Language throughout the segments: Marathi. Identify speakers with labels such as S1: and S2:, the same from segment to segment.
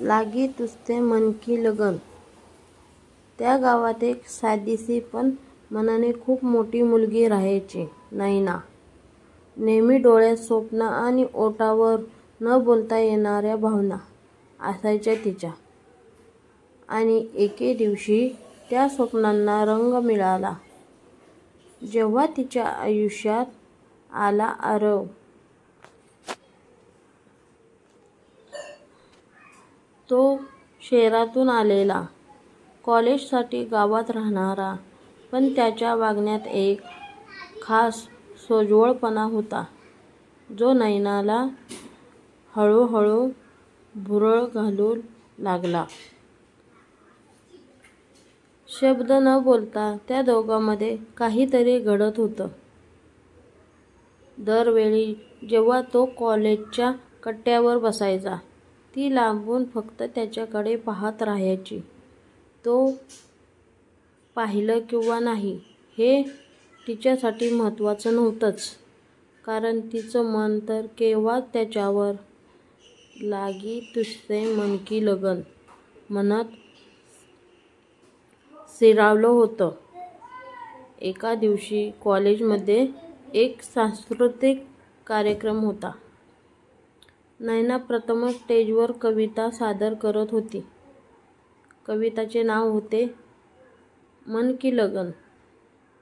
S1: लागी तुझते मन की लगन. त्या गावात एक साधीशी पण मनाने खूप मोठी मुलगी राहायची, नैना. नेहमी डोळ्यात स्वप्न आणि ओठावर न बोलता येणाऱ्या भावना असायच्या तिच्या. आणि एके दिवशी त्या स्वप्नांना रंग मिळाला जेव्हा तिच्या आयुष्यात आला आरव. तो शहरातून आलेला, कॉलेजसाठी गावात राहणारा, पण त्याच्या वागण्यात एक खास सोज्वळपणा होता जो नैनाला हळूहळू भुरळ घालू लागला. शब्द न बोलता त्या दोघांमध्ये काहीतरी घडत होतं. दरवेळी जेव्हा तो कॉलेजच्या कट्ट्यावर बसायचा, ती लांबून फक्त त्याच्याकडे पाहत राहायची. तो पाहिलं किंवा नाही हे तिच्यासाठी महत्त्वाचं नव्हतंच, कारण तिचं मन तर केव्हाच त्याच्यावर लागी तुझते मन की लगन म्हणत स्थिरावलं होतं. एका दिवशी कॉलेजमध्ये एक सांस्कृतिक कार्यक्रम होता. नैना प्रथमच स्टेजवर कविता सादर करत होती. कविताचे नाव होते मन की लगन.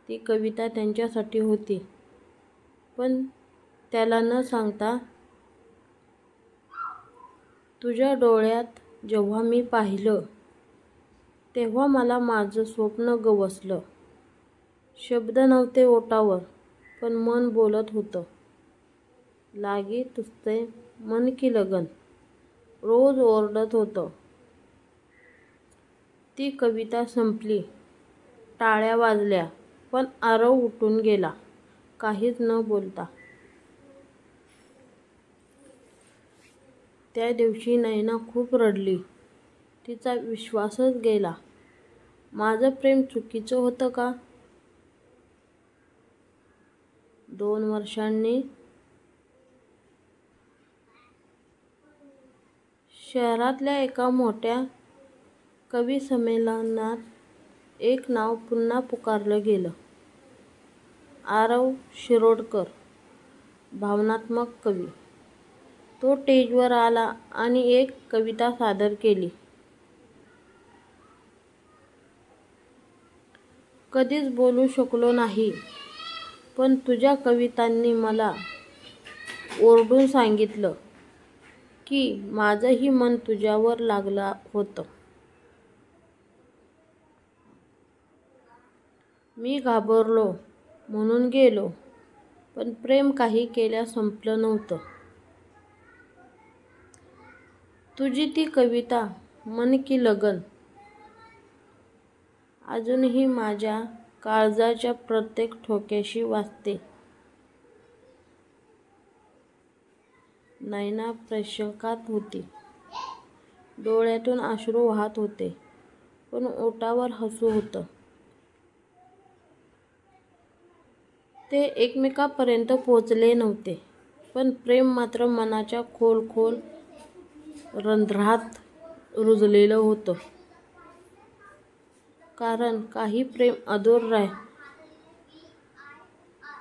S1: ती कविता त्यांच्यासाठी होती, पण त्याला न सांगता, तुझ्या डोळ्यात जेव्हा मी पाहिलं तेव्हा मला माझं स्वप्न गवसलं. शब्द नव्हते ओठावर, पण मन बोलत होतं. लागी तुझते मन की लगन रोज ओरडत होतं. ती कविता संपली. टाळ्या वाजल्या, पण आरव उठून गेला, काहीच न बोलता. त्या दिवशी नैना खूप रडली. तिचा विश्वासच गेला. माझं प्रेम चुकीचं होतं का? 2 वर्षांनी शहरातल्या एका मोठ्या कविसंमेलनात एक नाव पुन्हा पुकारलं गेलं. आरव शिरोडकर, भावनात्मक कवी. तो स्टेजवर आला आणि एक कविता सादर केली. कधीच बोलू शकलो नाही, पण तुझ्या कवितांनी मला ओरडून सांगितलं की माझंही मन तुझ्यावर लागलं होतं. मी घाबरलो म्हणून गेलो, पण प्रेम काही केल्या संपलं नव्हतं. तुझी ती कविता मन की लगन अजूनही माझ्या काळजाच्या प्रत्येक ठोक्याशी वाजते. नैना प्रश्नकात होती. डोळ्यातून अश्रू वाहत होते, पण ओठावर हसू होतं. ते एकमेकांपर्यंत पोचले नव्हते, पण प्रेम मात्र मनाच्या खोल रंध्रात रुजलेलं होतं. कारण काही प्रेम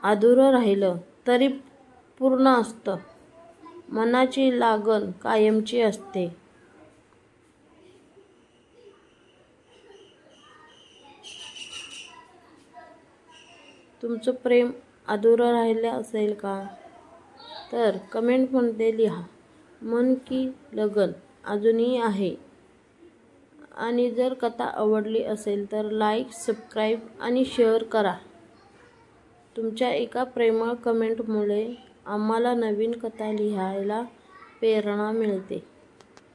S1: अधुरं राहिलं तरी पूर्ण असतं. मनाची लागण कायमची असते. तुमचं प्रेम अधुरं राहिलं असेल का? तर कमेंटमध्ये लिहा. मन की लगन अजूनही आहे. आणि जर कथा आवडली असेल तर लाईक, सबस्क्राईब आणि शेअर करा. तुमच्या एका प्रेमळ कमेंटमुळे आम्हाला नवीन कथा लिहायला प्रेरणा मिळते.